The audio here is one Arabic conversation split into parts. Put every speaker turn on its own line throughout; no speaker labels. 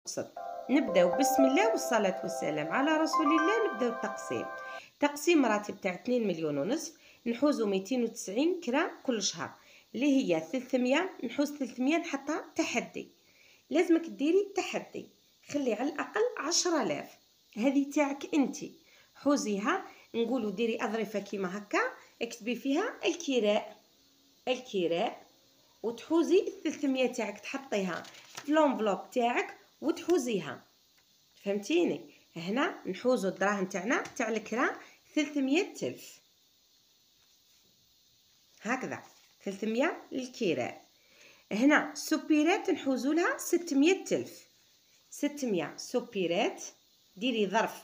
المقصد. نبداو بسم الله والصلاة والسلام على رسول الله. نبداو التقسيم. تقسيم راتب تاع 2 مليون ونصف. نحوزو 290 كرا كل شهر اللي هي 300. نحوز 300 نحطها تحدي. لازمك ديري تحدي، خلي على الاقل 10000. هذه تاعك انتي، حوزيها. نقولوا ديري اظرفه كيما هكا، اكتبي فيها الكراء وتحوزي 300 تاعك تحطيها في لونفلوب تاعك وتحوزيها. فهمتيني؟ هنا نحوزو الدراهم تاعنا تاع الكرا 300 ألف هكذا، 300 للكراء. هنا سوبيرات نحوزو لها 600 ألف. 600 سوبيرات، ديري ظرف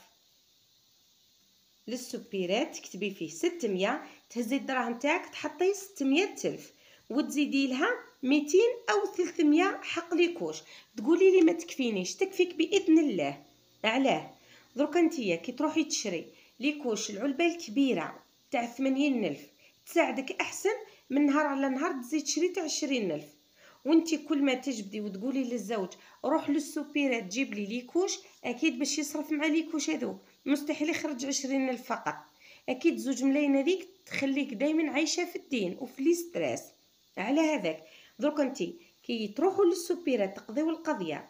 للسوبيرات تكتبي فيه 600، تهزي الدراهم تاعك تحطي 600 ألف وتزيدي لها 200 أو 300 حق ليكوش. تقولي لي ما تكفينيش، تكفيك بإذن الله. علاه؟ درك انتيا كي تروحي تشري ليكوش العلبة الكبيرة تاع 80 ألف تساعدك أحسن من نهار على نهار تزيد تشري تاع 20 ألف. وانتي كل ما تجبدي وتقولي للزوج روح للسوبيرات جيب لي ليكوش، أكيد باش يصرف مع ليكوش هذوك مستحيل يخرج 20 ألف فقط. أكيد زوج ملايين هذيك تخليك دايما عايشة في الدين وفي لي ستريس. على هذاك درك انتي كي تروحوا للسوبيرات تقضيو القضيه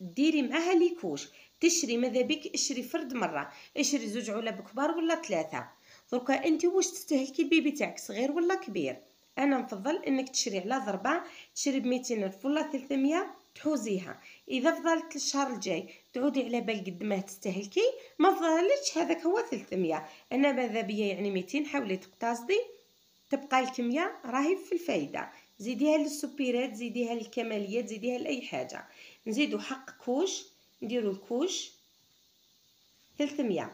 ديري معاها ليكوش، تشري ماذا بك اشري فرد مره، اشري زوج علب كبار ولا 3. دركا انت واش تستهلكي البيبي تاعك صغير ولا كبير؟ انا نفضل انك تشري على ضربه، تشري ب 200 ألف ولا 300 تحوزيها. اذا فضلت الشهر الجاي تعودي على بال قد ما تستهلكي، ما فضلتش هذاك هو 300. انا ماذا بيا يعني 200. حاولي تقتصدي تبقى الكميه راهي في الفايده. زيديها للسوبيرات، زيديها للكماليات، زيديها لاي حاجه. نزيدو حق كوش، نديرو الكوش 300.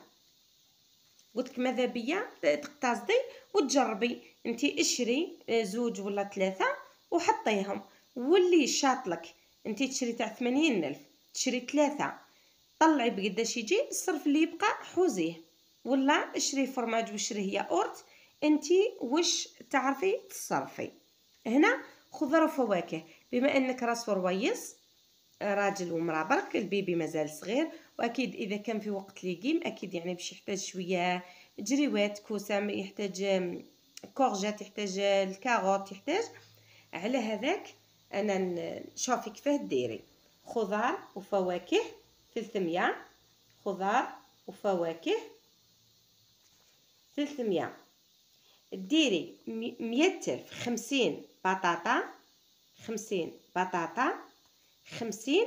قلتلك ماذا بيا تقتصدي وتجربي انتي، اشري زوج ولا 3 وحطيهم. واللي شاطلك انتي تشري تاع 80 ألف تشري 3، طلعي بقداش يجي الصرف اللي يبقى حوزيه. ولا اشري فرماج واشري ياورت، انتي واش تعرفي تصرفي. هنا خضر وفواكه، بما انك راس رويس راجل ومراه برك، البيبي مازال صغير، واكيد اذا كان في وقت ليغيم اكيد يعني باش يحتاج شويه جريوات، كوسه يحتاج، كورجات يحتاج، الكاروت يحتاج. على هذاك انا نشوفي كيفاه ديري خضار وفواكه 300. خضار وفواكه 300. ديري 100 ألف 50 بطاطا، 50 بطاطا، 50